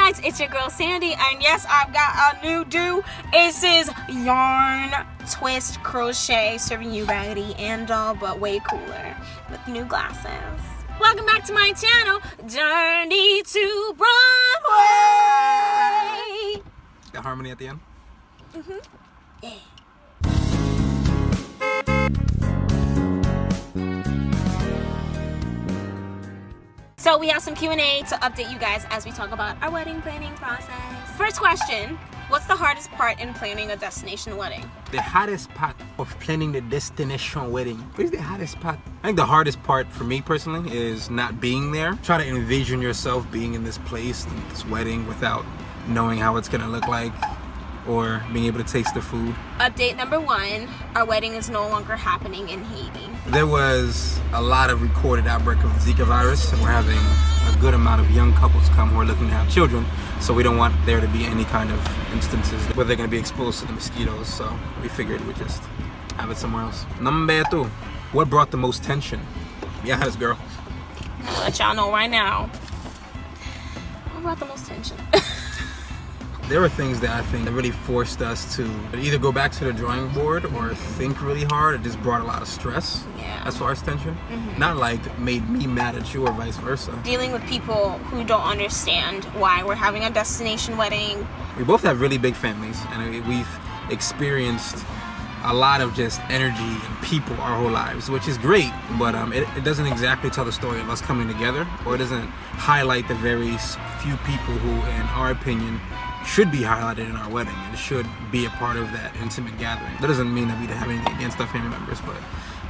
guys, it's your girl Sandy, and yes, I've got a new do. This is yarn twist crochet, serving you raggedy and dull, but way cooler with new glasses. Welcome back to my channel, Journey to Broadway. Got harmony at the end? Yeah. So we have some Q&A to update you guys as we talk about our wedding planning process. First question, what's the hardest part in planning a destination wedding? The hardest part of planning the destination wedding. What is the hardest part? I think the hardest part for me personally is not being there. Try to envision yourself being in this place, this wedding, without knowing how it's gonna look like or being able to taste the food. Update number 1, our wedding is no longer happening in Haiti. There was a lot of recorded outbreak of the Zika virus, and we're having a good amount of young couples come who are looking to have children, so we don't want there to be any kind of instances where they're going to be exposed to the mosquitoes, so we figured we'd just have it somewhere else. Number 2, what brought the most tension? Yes, girl. I'll let y'all know right now. What brought the most tension? There were things that I think that really forced us to either go back to the drawing board or think really hard. It just brought a lot of stress as far as tension. Not like made me mad at you or vice versa. Dealing with people who don't understand why we're having a destination wedding. We both have really big families, and we've experienced a lot of just energy and people our whole lives, which is great, but it doesn't exactly tell the story of us coming together, or it doesn't highlight the very few people who, in our opinion, should be highlighted in our wedding and should be a part of that intimate gathering. That doesn't mean that we have anything against our family members, but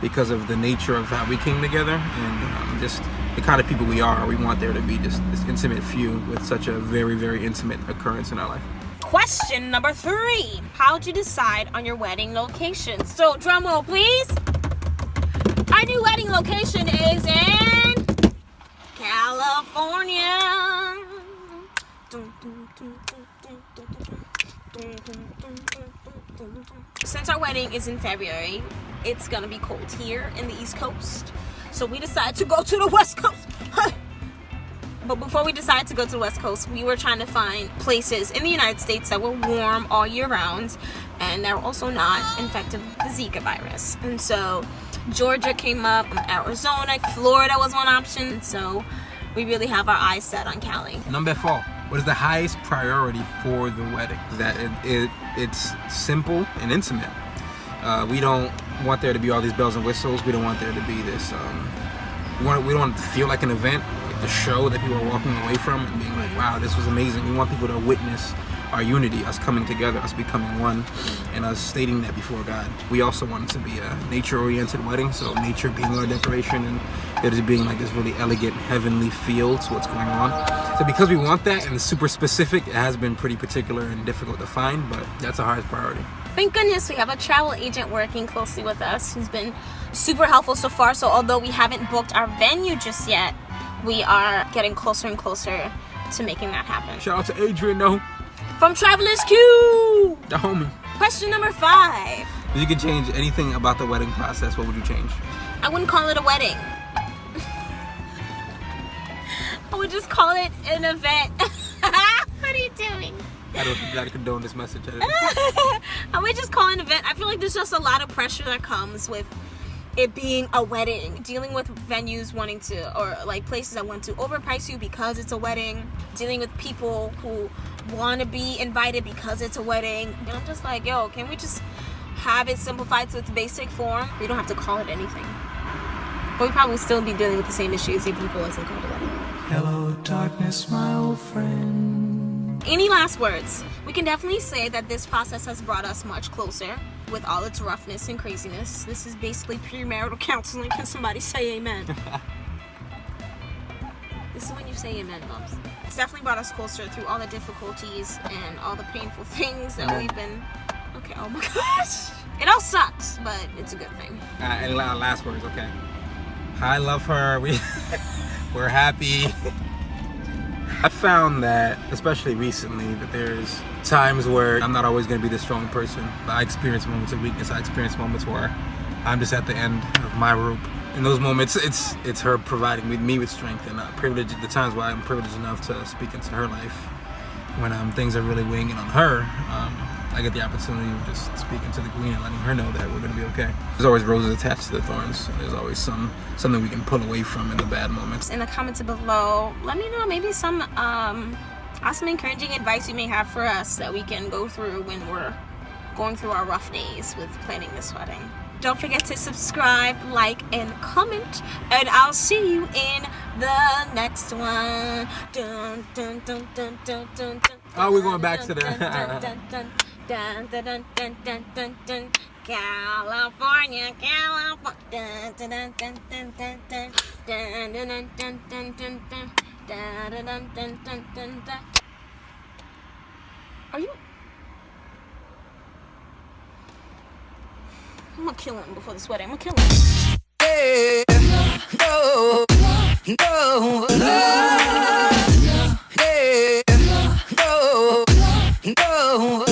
because of the nature of how we came together and just the kind of people we are, we want there to be just this intimate few with such a very, very intimate occurrence in our life. Question number 3, how'd you decide on your wedding location? So drum roll please. Our new wedding location is in California. Since our wedding is in February, it's gonna be cold here in the East Coast, so we decided to go to the West Coast. But before we decided to go to the West Coast, we were trying to find places in the United States that were warm all year round and that were also not infected with the Zika virus. And so Georgia came up, Arizona, Florida was one option, so we really have our eyes set on Cali. Number 4. What is the highest priority for the wedding? That it's simple and intimate. We don't want there to be all these bells and whistles. We don't want there to be this. We don't want it to feel like an event, like the show that people are walking away from and being like, "Wow, this was amazing." We want people to witness our unity, us coming together, us becoming one, and us stating that before God. We also want it to be a nature-oriented wedding, so nature being our decoration and it is being like this really elegant, heavenly feel to what's going on. So because we want that and it's super specific, it has been pretty particular and difficult to find, but that's our highest priority. Thank goodness we have a travel agent working closely with us who's been super helpful so far. So although we haven't booked our venue just yet, we are getting closer and closer to making that happen. Shout out to Adrian, though. From Traveler's Q! The homie. Question number 5. If you could change anything about the wedding process, what would you change? I wouldn't call it a wedding. I would just call it an event. What are you doing? I don't gotta condone this message. I would just call it an event. I feel like there's just a lot of pressure that comes with it being a wedding. Dealing with venues wanting to, or like places that want to overprice you because it's a wedding. Dealing with people who want to be invited because it's a wedding. And I'm just like, yo, can we just have it simplified to its basic form? We don't have to call it anything. But we probably still be dealing with the same issues even if it wasn't called a wedding. Hello, darkness, my old friend. Any last words? We can definitely say that this process has brought us much closer with all its roughness and craziness. This is basically premarital counseling. Can somebody say amen? This is when you say amen, moms. It's definitely brought us closer through all the difficulties and all the painful things that we've been... Okay, oh my gosh. It all sucks, but it's a good thing. And last words, okay. I love her. We're happy. I found that, especially recently, that there's times where I'm not always going to be the strong person. I experience moments of weakness. I experience moments where I'm just at the end of my rope. In those moments, it's her providing me with strength and privilege. The times where I'm privileged enough to speak into her life when things are really weighing in on her, I get the opportunity of just speaking to the queen and letting her know that we're going to be okay. There's always roses attached to the thorns. There's always something we can pull away from in the bad moments. In the comments below, let me know maybe some awesome encouraging advice you may have for us that we can go through when we're going through our rough days with planning this wedding. Don't forget to subscribe, like, and comment, and I'll see you in the next one. Dun, dun, dun, dun, dun, dun, dun. Oh, we're going back to the Dun, dun, dun, dun, dun, dun, dun. California, California. Dun, dun, dun, dun, dun, dun. Dun, dun, dun, dun, dun, dun, dun. Dun, dun, dun, dun, dun, dun, dun. Are you? I'm gonna kill him before this wedding. I'm gonna kill him. Yeah, no, no, no, yeah, no, no.